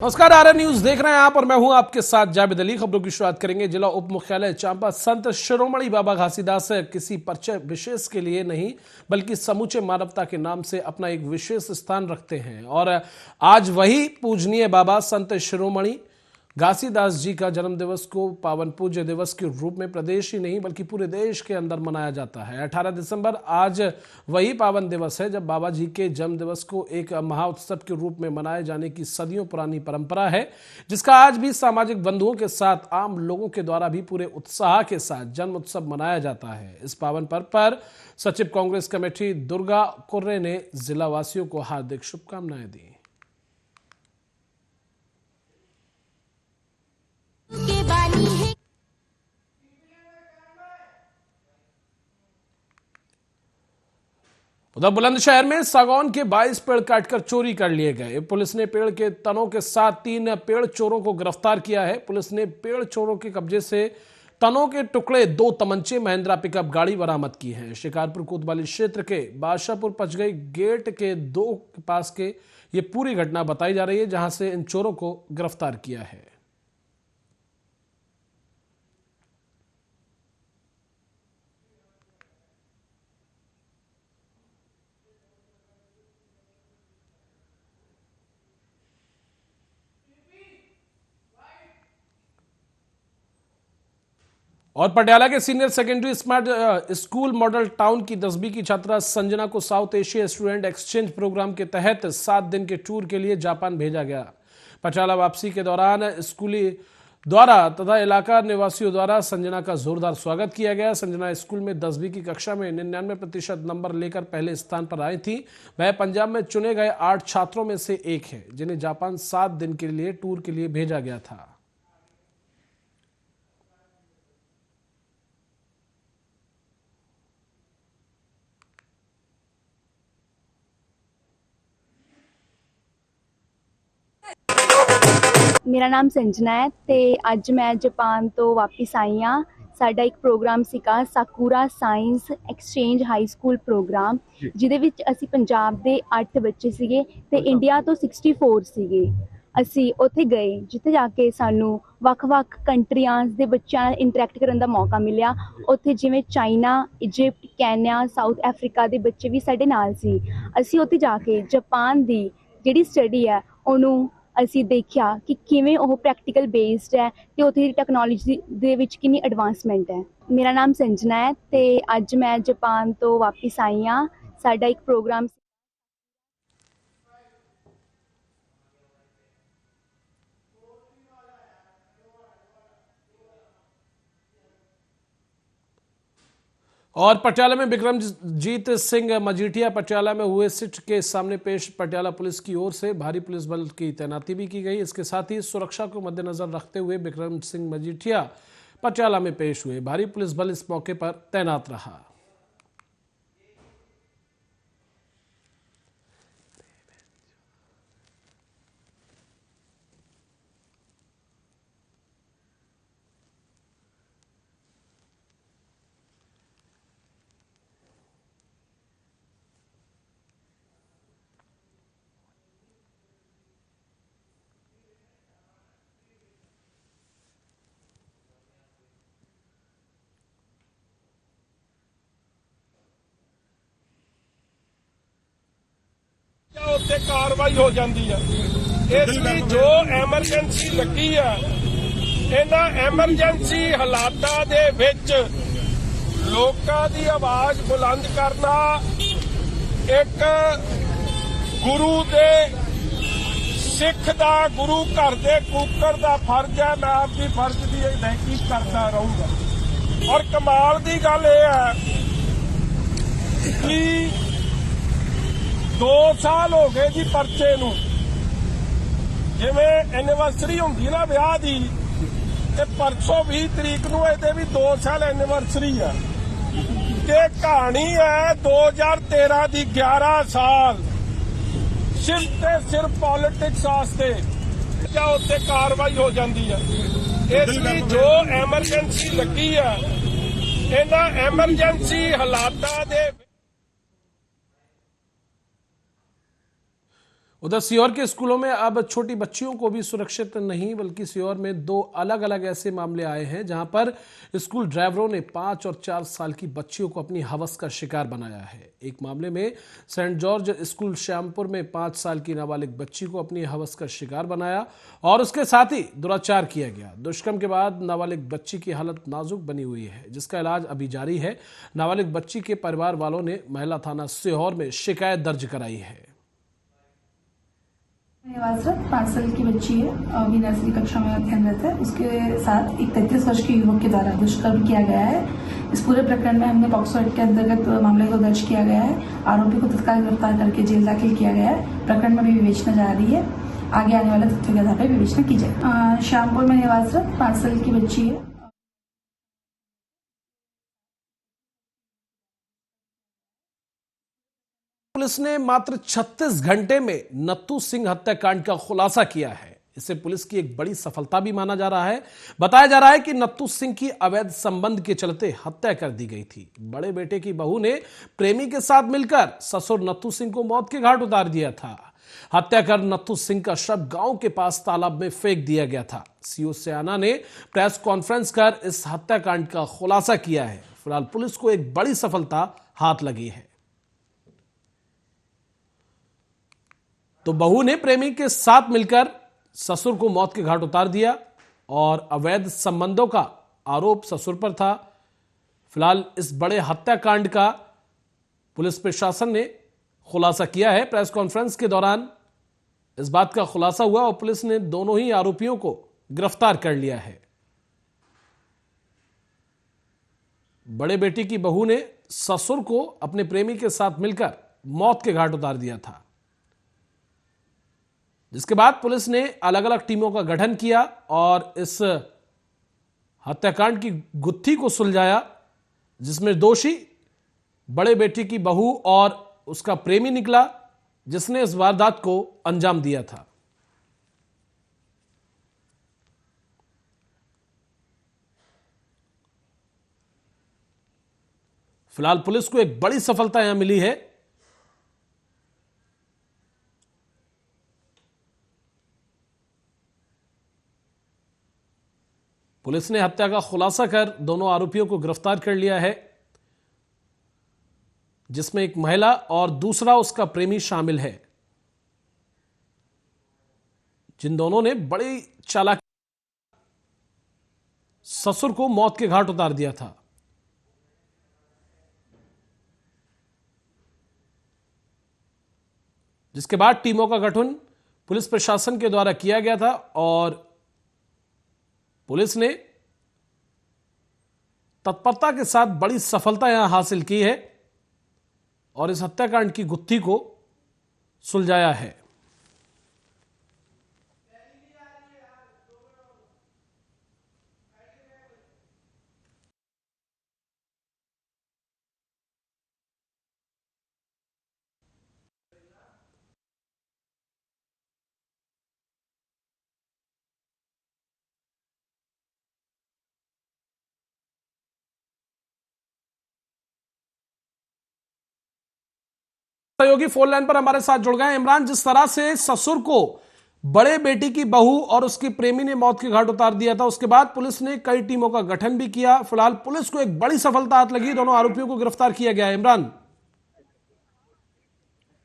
नमस्कार, आर्य न्यूज देख रहे हैं आप और मैं हूं आपके साथ जावेद अली। खबरों की शुरुआत करेंगे जिला उप मुख्यालय चांपा। संत शिरोमणि बाबा घासीदास किसी परिचय विशेष के लिए नहीं बल्कि समूचे मानवता के नाम से अपना एक विशेष स्थान रखते हैं और आज वही पूजनीय बाबा संत शिरोमणि घासीदास जी का जन्म दिवस को पावन पूज्य दिवस के रूप में प्रदेश ही नहीं बल्कि पूरे देश के अंदर मनाया जाता है। 18 दिसंबर आज वही पावन दिवस है जब बाबा जी के जन्म दिवस को एक महाउत्सव के रूप में मनाए जाने की सदियों पुरानी परंपरा है, जिसका आज भी सामाजिक बंधुओं के साथ आम लोगों के द्वारा भी पूरे उत्साह के साथ जन्म उत्सव मनाया जाता है। इस पावन पर्व पर सचिव कांग्रेस कमेटी दुर्गा कुर्रे ने जिला वासियों को हार्दिक शुभकामनाएं दी। उधर बुलंदशहर में सागौन के 22 पेड़ काटकर चोरी कर लिए गए। पुलिस ने पेड़ के तनों के साथ 3 पेड़ चोरों को गिरफ्तार किया है। पुलिस ने पेड़ चोरों के कब्जे से तनों के टुकड़े, 2 तमंचे, महिंद्रा पिकअप गाड़ी बरामद की है। शिकारपुर कोतवाली क्षेत्र के बादशाहपुर पचगई गेट के 2 के पास के ये पूरी घटना बताई जा रही है, जहां से इन चोरों को गिरफ्तार किया है। और पटियाला के senior secondary smart school model town की 10वीं की छात्रा संजना को South Asia student exchange programme के तहत 7 दिन के टूर के लिए जापान भेजा गया। पटियाला वापसी के दौरान स्कूली द्वारा तथा इलाका निवासियों द्वारा संजना का जोरदार स्वागत किया गया। संजना स्कूल में 10वीं की कक्षा में 99% नंबर लेकर पहले स्थान पर आई थी। वह पंजाब में चुने गए 8 छात्रों में से एक है जिन्हें जापान 7 दिन के लिए टूर के लिए भेजा गया था। मेरा नाम संजना है ते अज मैं जापान तो वापस आई हाँ। साडा एक प्रोग्राम सीगा Sakura science exchange high school program, जिहदे विच असी पंजाब दे 8 बच्चे सीगे ते इंडिया तो 64 सीगे। असी उत्थे गए जिथे जाके सानू वख-वख कंट्रियां दे बच्चों नाल इंटरैक्ट करन दा मौका मिलिया। उत्थे जिवें China, Egypt, Kenya, South Africa दे बच्चे भी साडे नाल सी। असी उत्थे जाके जापान दी जिहड़ी स्टडी है उहनूं ਅਸੀਂ ਦੇਖਿਆ ਕਿ ਕਿਵੇਂ ਉਹ ਪ੍ਰੈਕਟੀਕਲ ਬੇਸਡ ਹੈ ਤੇ ਉੱਥੇ ਦੀ ਟੈਕਨੋਲੋਜੀ ਦੇ ਵਿੱਚ ਕਿੰਨੀ ਐਡਵਾਂਸਮੈਂਟ ਹੈ। ਮੇਰਾ ਨਾਮ ਸੰਜਨਾ ਹੈ ਤੇ ਅੱਜ ਮੈਂ ਜਾਪਾਨ ਤੋਂ ਵਾਪਸ ਆਈ ਹਾਂ। ਸਾਡਾ ਇੱਕ ਪ੍ਰੋਗਰਾਮ और पटियाला में बिक्रमजीत सिंह मजीठिया पटियाला में हुए सिट के सामने पेश। पटियाला पुलिस की ओर से भारी पुलिस बल की तैनाती भी की गई। इसके साथ ही सुरक्षा को मद्देनजर रखते हुए बिक्रम सिंह मजीठिया पटियाला में पेश हुए। भारी पुलिस बल इस मौके पर तैनात रहा। ਉੱਤੇ ਕਾਰਵਾਈ ਹੋ ਜਾਂਦੀ ਹੈ। ਇਸ ਲਈ ਜੋ ਐਮਰਜੈਂਸੀ ਲੱਗੀ ਆ, ਇਹਨਾਂ ਐਮਰਜੈਂਸੀ ਹਾਲਾਤਾਂ ਦੇ ਵਿੱਚ ਲੋਕਾਂ ਦੀ ਆਵਾਜ਼ ਬੁਲੰਦ ਕਰਨਾ ਇੱਕ ਗੁਰੂ ਦੇ ਸਿੱਖ ਦਾ, ਗੁਰੂ ਘਰ ਦੇ ਕੂਕਰ ਦਾ ਫਰਜ਼ ਹੈ। ਮੈਂ ਆਪਣੀ ਫਰਜ਼ ਦੀ ਅਦਾਇਗੀ ਕਰਦਾ ਰਹੂੰਗਾ। ਔਰ ਕਮਾਲ ਦੀ ਗੱਲ ਇਹ ਹੈ ਕਿ 2 ਸਾਲ ਹੋ ਗਏ ਜੀ ਪਰਚੇ ਨੂੰ। ਜਿਵੇਂ ਐਨੀਵਰਸਰੀ ਹੁੰਦੀ ਨਾ ਵਿਆਹ ਦੀ, ਤੇ ਪਰਸੋਂ 20 ਤਰੀਕ ਨੂੰ ਇਹਦੇ ਵੀ 2 ਸਾਲ ਐਨੀਵਰਸਰੀ ਆ। ਤੇ ਕਹਾਣੀ ਹੈ 2013 ਦੀ 11 ਸਾਲ ਸਿਰਫ ਤੇ ਸਿਰਫ ਪੋਲਿਟਿਕਸ ਵਾਸਤੇ ਜਾਂ ਉੱਤੇ ਕਾਰਵਾਈ ਹੋ ਜਾਂਦੀ ਹੈ। ਇਸ ਲਈ ਜੋ ਐਮਰਜੈਂਸੀ ਲੱਗੀ ਆ, ਇਹਨਾਂ ਐਮਰਜੈਂਸੀ ਹਾਲਾਤਾਂ ਦੇ उधर सीहोर के स्कूलों में अब छोटी बच्चियों को भी सुरक्षित नहीं, बल्कि सीहोर में 2 अलग अलग ऐसे मामले आए हैं जहां पर स्कूल ड्राइवरों ने 5 और 4 साल की बच्चियों को अपनी हवस का शिकार बनाया है। एक मामले में सेंट जॉर्ज स्कूल श्यामपुर में 5 साल की नाबालिग बच्ची को अपनी हवस का शिकार बनाया और उसके साथ ही दुराचार किया गया। दुष्कर्म के बाद नाबालिग बच्ची की हालत नाजुक बनी हुई है, जिसका इलाज अभी जारी है। नाबालिग बच्ची के परिवार वालों ने महिला थाना सीहोर में शिकायत दर्ज कराई है। निवासरत 5 साल की बच्ची है, अभी नर्सरी कक्षा में अध्ययनरत है। उसके साथ एक 33 वर्ष के युवक के द्वारा दुष्कर्म किया गया है। इस पूरे प्रकरण में हमने पॉक्सो एक्ट के अंतर्गत मामले को दर्ज किया गया है। आरोपी को तत्काल गिरफ्तार करके जेल दाखिल किया गया है। प्रकरण में भी विवेचना जारी है। आगे आने वाले तथ्यों के आधार पर विवेचना की जाए। श्यामपुर में निवासरत 5 साल की बच्ची है। पुलिस ने मात्र 36 घंटे में नत्थू सिंह हत्याकांड का खुलासा किया है। इसे पुलिस की एक बड़ी सफलता भी माना जा रहा है। बताया जा रहा है कि नत्थू सिंह की अवैध संबंध के चलते हत्या कर दी गई थी। बड़े बेटे की बहू ने प्रेमी के साथ मिलकर ससुर नत्थू सिंह को मौत के घाट उतार दिया था। हत्या कर नत्थू सिंह का शव गांव के पास तालाब में फेंक दिया गया था। सीओ सयाना ने प्रेस कॉन्फ्रेंस कर इस हत्याकांड का खुलासा किया है। फिलहाल पुलिस को एक बड़ी सफलता हाथ लगी है। तो बहू ने प्रेमी के साथ मिलकर ससुर को मौत के घाट उतार दिया और अवैध संबंधों का आरोप ससुर पर था। फिलहाल इस बड़े हत्याकांड का पुलिस प्रशासन ने खुलासा किया है। प्रेस कॉन्फ्रेंस के दौरान इस बात का खुलासा हुआ और पुलिस ने दोनों ही आरोपियों को गिरफ्तार कर लिया है। बड़े बेटी की बहू ने ससुर को अपने प्रेमी के साथ मिलकर मौत के घाट उतार दिया था, जिसके बाद पुलिस ने अलग अलग टीमों का गठन किया और इस हत्याकांड की गुत्थी को सुलझाया, जिसमें दोषी बड़े बेटी की बहू और उसका प्रेमी निकला, जिसने इस वारदात को अंजाम दिया था। फिलहाल पुलिस को एक बड़ी सफलता यहां मिली है। पुलिस ने हत्या का खुलासा कर दोनों आरोपियों को गिरफ्तार कर लिया है, जिसमें एक महिला और दूसरा उसका प्रेमी शामिल है, जिन दोनों ने बड़ी चालाकी ससुर को मौत के घाट उतार दिया था। जिसके बाद टीमों का गठन पुलिस प्रशासन के द्वारा किया गया था और पुलिस ने तत्परता के साथ बड़ी सफलता यहां हासिल की है और इस हत्याकांड की गुत्थी को सुलझाया है। सहयोगी फोन लाइन पर हमारे साथ जुड़ गए। इमरान, जिस तरह से ससुर को बड़े बेटी की बहू और उसकी प्रेमी ने मौत के घाट उतार दिया था, उसके बाद पुलिस ने कई टीमों का गठन भी किया। फिलहाल पुलिस को एक बड़ी सफलता हाथ लगी, दोनों आरोपियों को गिरफ्तार किया गया है। इमरान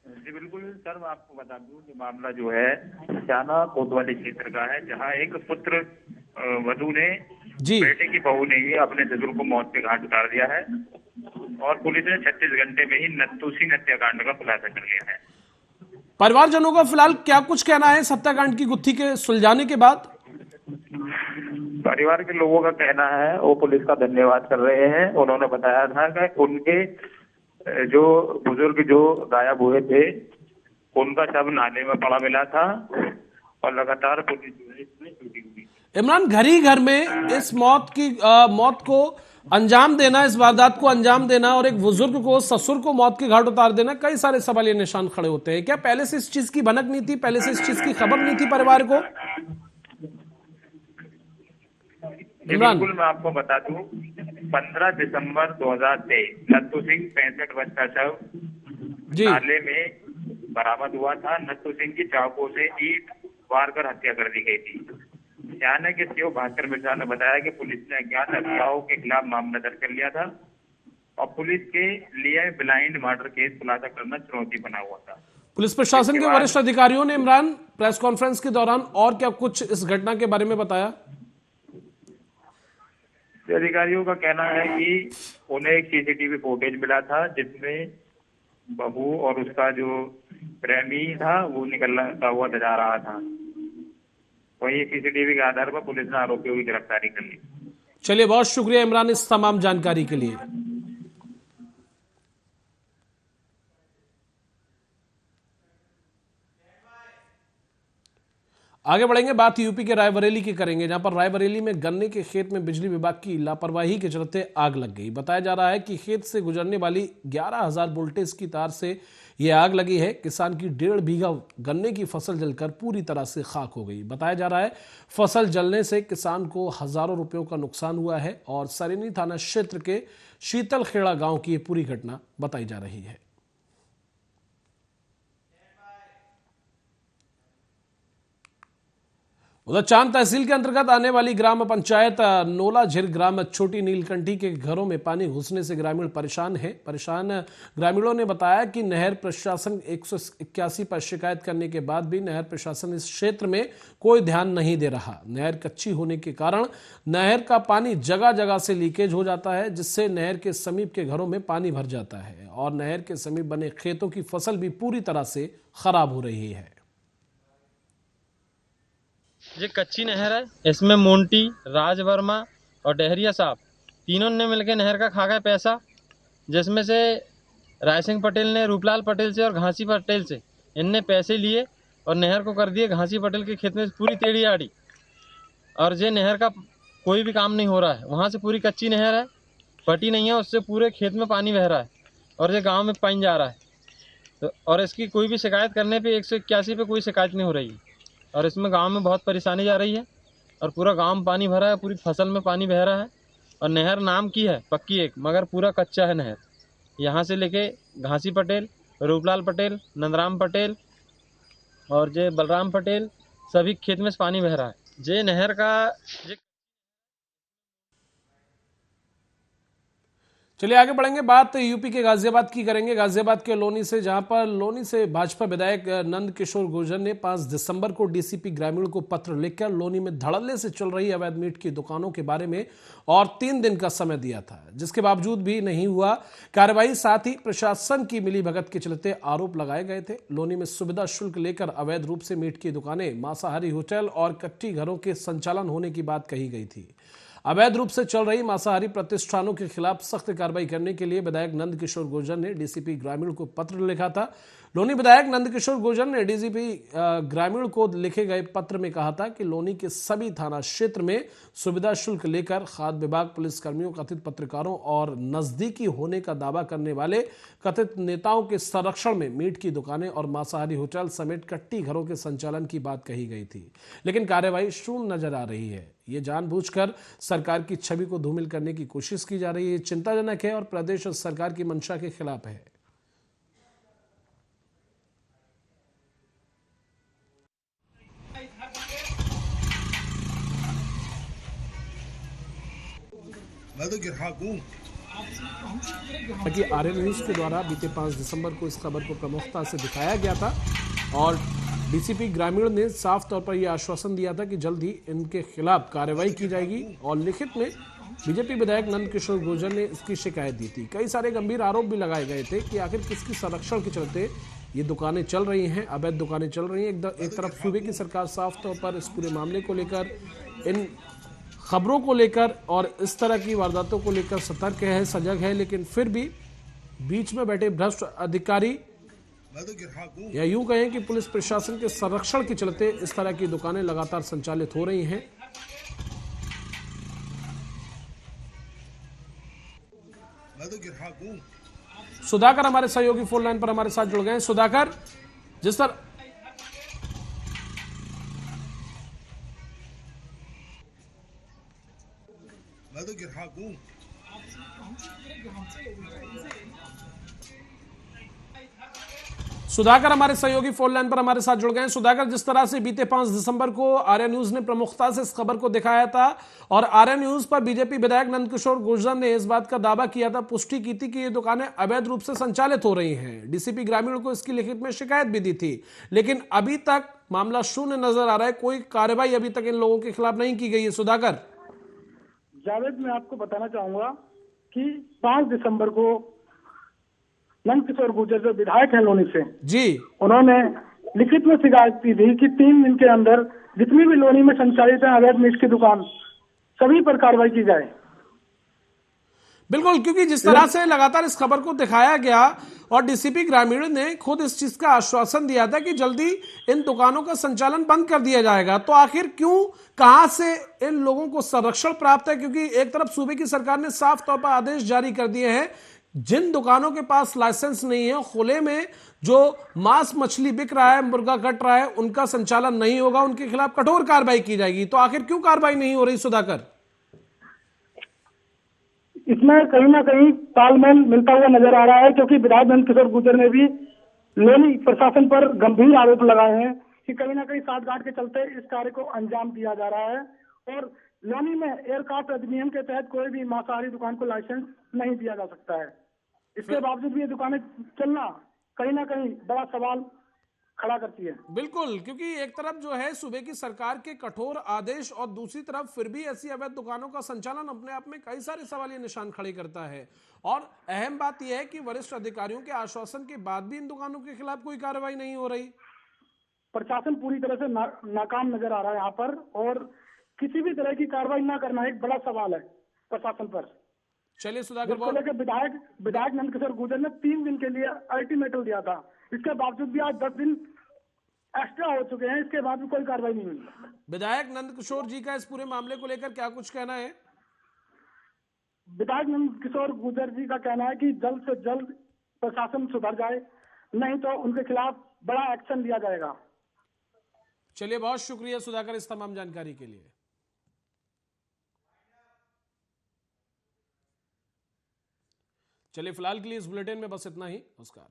जी बिल्कुल सर, मैं आपको बता दूं कि मामला जो है चाना कोतवाली क्षेत्र का है, जहां एक पुत्र वधु ने बेटे की बहू ने ही अपने ससुर को मौत के घाट उतार दिया है और पुलिस ने 36 घंटे में ही नत्थू सिंह हत्याकांड का खुलासा कर लिया है। परिवारजनों का फिलहाल क्या कुछ कहना है इस हत्याकांड की गुत्थी के सुलझाने के बाद? परिवार के लोगों का कहना है वो पुलिस का धन्यवाद कर रहे हैं। उन्होंने बताया था कि उनके जो बुजुर्ग जो गायब हुए थे उनका शव नाले में पड़ा मिला था और लगातार पुलिस जो है इसमें जुटी हुई। इमरान, घर ही घर में इस मौत को अंजाम देना, इस वारदात को अंजाम देना और एक बुजुर्ग को, ससुर को मौत के घाट उतार देना, कई सारे सवालिया निशान खड़े होते हैं। क्या पहले से इस चीज की भनक नहीं थी, पहले से इस चीज की खबर नहीं थी परिवार को? इमरान, बिल्कुल मैं आपको बता दूं, 15 दिसंबर 2023 नत्थू सिंह 65 वर्ष का शव नाले में बरामद हुआ था। नत्थू सिंह की चाकू से ईंट वार कर हत्या कर दी गई थी। थाने के सीओ भास्कर मिश्रा ने बताया कि पुलिस ने अज्ञात अगुवाओं के खिलाफ मामला दर्ज कर लिया था और पुलिस के लिए ब्लाइंड मर्डर केस खुलासा करना चुनौती बना हुआ था। पुलिस प्रशासन के वरिष्ठ अधिकारियों ने इमरान प्रेस कॉन्फ्रेंस के दौरान और क्या कुछ इस घटना के बारे में बताया? अधिकारियों का कहना है कि उन्हें एक सीसीटीवी फुटेज मिला था जिसमें बहू और उसका जो प्रेमी था वो निकलता हुआ जा रहा था। वही सीसीटीवी के आधार पर पुलिस ने आरोपियों की गिरफ्तारी कर ली। चलिए, बहुत शुक्रिया इमरान इस तमाम जानकारी के लिए। आगे बढ़ेंगे, बात यूपी के रायबरेली की करेंगे, जहां पर रायबरेली में गन्ने के खेत में बिजली विभाग की लापरवाही के चलते आग लग गई। बताया जा रहा है कि खेत से गुजरने वाली 11,000 वोल्टेज की तार से यह आग लगी है। किसान की 1.5 बीघा गन्ने की फसल जलकर पूरी तरह से खाक हो गई। बताया जा रहा है फसल जलने से किसान को हजारों रुपयों का नुकसान हुआ है और सरेनी थाना क्षेत्र के शीतलखेड़ा गांव की यह पूरी घटना बताई जा रही है। उधर चांद तहसील के अंतर्गत आने वाली ग्राम पंचायत नोला झिर ग्राम छोटी नीलकंठी के घरों में पानी घुसने से ग्रामीण परेशान हैं। परेशान ग्रामीणों ने बताया कि नहर प्रशासन 181 पर शिकायत करने के बाद भी नहर प्रशासन इस क्षेत्र में कोई ध्यान नहीं दे रहा। नहर कच्ची होने के कारण नहर का पानी जगह जगह से लीकेज हो जाता है, जिससे नहर के समीप के घरों में पानी भर जाता है और नहर के समीप बने खेतों की फसल भी पूरी तरह से खराब हो रही है। ये कच्ची नहर है, इसमें मोंटी, राज वर्मा और डहरिया साहब तीनों ने मिलकर नहर का खा गए पैसा, जिसमें से राय सिंह पटेल ने रूपलाल पटेल से और घासी पटेल से इनने पैसे लिए और नहर को कर दिए घासी पटेल के खेत में पूरी टेढ़ी आड़ी। और ये नहर का कोई भी काम नहीं हो रहा है। वहाँ से पूरी कच्ची नहर है, पटी नहीं है, उससे पूरे खेत में पानी बह रहा है और ये गाँव में पानी जा रहा है। तो और इसकी कोई भी शिकायत करने पर 181 पे कोई शिकायत नहीं हो रही है और इसमें गांव में बहुत परेशानी जा रही है और पूरा गांव में पानी भरा है, पूरी फसल में पानी बह रहा है। और नहर नाम की है पक्की एक, मगर पूरा कच्चा है नहर। यहाँ से लेके घासी पटेल, रूपलाल पटेल, नंदराम पटेल और जे बलराम पटेल सभी खेत में से पानी बह रहा है। जे नहर का चलिए आगे बढ़ेंगे, बात यूपी के गाजियाबाद की करेंगे। गाजियाबाद के लोनी से, जहां पर लोनी से भाजपा विधायक नंद किशोर गुर्जर ने 5 दिसंबर को डीसीपी ग्रामीण को पत्र लिखकर लोनी में धड़ल्ले से चल रही अवैध मीट की दुकानों के बारे में और 3 दिन का समय दिया था, जिसके बावजूद भी नहीं हुआ कार्रवाई। साथ ही प्रशासन की मिलीभगत के चलते आरोप लगाए गए थे। लोनी में सुविधा शुल्क लेकर अवैध रूप से मीट की दुकानें, मांसाहारी होटल और कट्टी घरों के संचालन होने की बात कही गई थी। अवैध रूप से चल रही मांसाहारी प्रतिष्ठानों के खिलाफ सख्त कार्रवाई करने के लिए विधायक नंद किशोर गुर्जर ने डीसीपी ग्रामीण को पत्र लिखा था। लोनी विधायक नंद किशोर गुर्जर ने डीसीपी ग्रामीण को लिखे गए पत्र में कहा था कि लोनी के सभी थाना क्षेत्र में सुविधा शुल्क लेकर खाद्य विभाग, पुलिसकर्मियों, कथित पत्रकारों और नजदीकी होने का दावा करने वाले कथित नेताओं के संरक्षण में मीट की दुकानें और मांसाहारी होटल समेत कट्टी घरों के संचालन की बात कही गई थी, लेकिन कार्रवाई शून्य नजर आ रही है। ये जानबूझकर सरकार की छवि को धूमिल करने की कोशिश की जा रही है। चिंताजनक है और प्रदेश सरकार की मंशा के खिलाफ है। मैं तो ग्राहक हूं। कि आर्यन न्यूज के द्वारा बीते 5 दिसंबर को इस खबर को प्रमुखता से दिखाया गया था और डीसीपी ग्रामीण ने साफ तौर पर यह आश्वासन दिया था कि जल्द ही इनके खिलाफ कार्रवाई की जाएगी और लिखित में बीजेपी विधायक नंद किशोर गुर्जर ने इसकी शिकायत दी थी। कई सारे गंभीर आरोप भी लगाए गए थे कि आखिर किसकी संरक्षण के चलते ये दुकानें चल रही हैं, अवैध दुकानें चल रही हैं। एक तरफ सूबे की सरकार साफ तौर पर इस पूरे मामले को लेकर, इन खबरों को लेकर और इस तरह की वारदातों को लेकर सतर्क है, सजग है, लेकिन फिर भी बीच में बैठे भ्रष्ट अधिकारी या यूं कहें कि पुलिस प्रशासन के संरक्षण के चलते इस तरह की दुकानें लगातार संचालित हो रही हैं। सुधाकर हमारे सहयोगी फोन लाइन पर हमारे साथ जुड़ गए हैं। सुधाकर, जिस तरह मैं तो ग्राहक हूं। सुधाकर हमारे सहयोगी फोन लाइन पर हमारे साथ जुड़ गए हैं। सुधाकर, जिस तरह से बीते 5 दिसंबर को आर्या न्यूज ने प्रमुखता से इस खबर को दिखाया था और आर्या न्यूज पर बीजेपी विधायक नंदकिशोर गुर्जर ने इस बात का दावा किया था, पुष्टि की थी कि ये दुकानें अवैध रूप से संचालित हो रही हैं। डीसीपी ग्रामीण को इसकी लिखित में शिकायत भी दी थी, लेकिन अभी तक मामला शून्य नजर आ रहा है। कोई कार्रवाई अभी तक इन लोगों के खिलाफ नहीं की गई है। सुधाकर जावेद, मैं आपको बताना चाहूंगा कि 5 दिसंबर को नंदकिशोर गुर्जर जो विधायक है लोनी से जी, उन्होंने लिखित में शिकायत की थी कि 3 दिन के अंदर जितनी भी लोनी में संचालित है अवैध मीट की दुकान, सभी पर कार्रवाई की जाए। बिल्कुल, क्योंकि जिस तरह से लगातार इस खबर को दिखाया गया और डीसीपी ग्रामीण ने खुद इस चीज का आश्वासन दिया था कि जल्दी इन दुकानों का संचालन बंद कर दिया जाएगा, तो आखिर क्यों, कहां से इन लोगों को संरक्षण प्राप्त है? क्योंकि एक तरफ सूबे की सरकार ने साफ तौर पर आदेश जारी कर दिए हैं, जिन दुकानों के पास लाइसेंस नहीं है, खुले में जो मांस मछली बिक रहा है, मुर्गा कट रहा है, उनका संचालन नहीं होगा, उनके खिलाफ कठोर कार्रवाई की जाएगी। तो आखिर क्यों कार्रवाई नहीं हो रही सुधाकर? इसमें कहीं ना कहीं तालमेल मिलता हुआ नजर आ रहा है, क्योंकि विधायक नंदकिशोर गुर्जर ने भी लोनी प्रशासन पर गंभीर आरोप लगाए हैं कि कहीं ना कहीं साठगांठ के चलते इस कार्य को अंजाम दिया जा रहा है और लोनी में एयरक्राफ्ट अधिनियम के तहत कोई भी मांसाहारी दुकान को लाइसेंस नहीं दिया जा सकता है। इसके बावजूद भी ये दुकानें चलना कहीं ना कहीं बड़ा सवाल खड़ा करती है। बिल्कुल, क्योंकि एक तरफ जो है सूबे की सरकार के कठोर आदेश और दूसरी तरफ फिर भी ऐसी अवैध दुकानों का संचालन अपने आप में कई सारे सवालिया निशान खड़े करता है। और अहम बात यह है कि वरिष्ठ अधिकारियों के आश्वासन के बाद भी इन दुकानों के खिलाफ कोई कार्रवाई नहीं हो रही। प्रशासन पूरी तरह से नाकाम नजर आ रहा है यहाँ पर, और किसी भी तरह की कार्रवाई न करना एक बड़ा सवाल है प्रशासन पर। चलिए सुधाकर, विधायक नंदकिशोर गुर्जर ने 3 दिन के लिए अल्टीमेटम दिया था, इसके बावजूद भी आज 10 दिन एक्स्ट्रा हो चुके हैं, इसके बाद भी कोई कार्रवाई नहीं हुई। विधायक नंदकिशोर जी का इस पूरे मामले को लेकर क्या कुछ कहना है? विधायक नंदकिशोर गुर्जर जी का कहना है कि जल्द से जल्द प्रशासन सुधर जाए, नहीं तो उनके खिलाफ बड़ा एक्शन लिया जाएगा। चलिए, बहुत शुक्रिया सुधाकर इस तमाम जानकारी के लिए। चलिए, फिलहाल के लिए इस बुलेटिन में बस इतना ही। नमस्कार।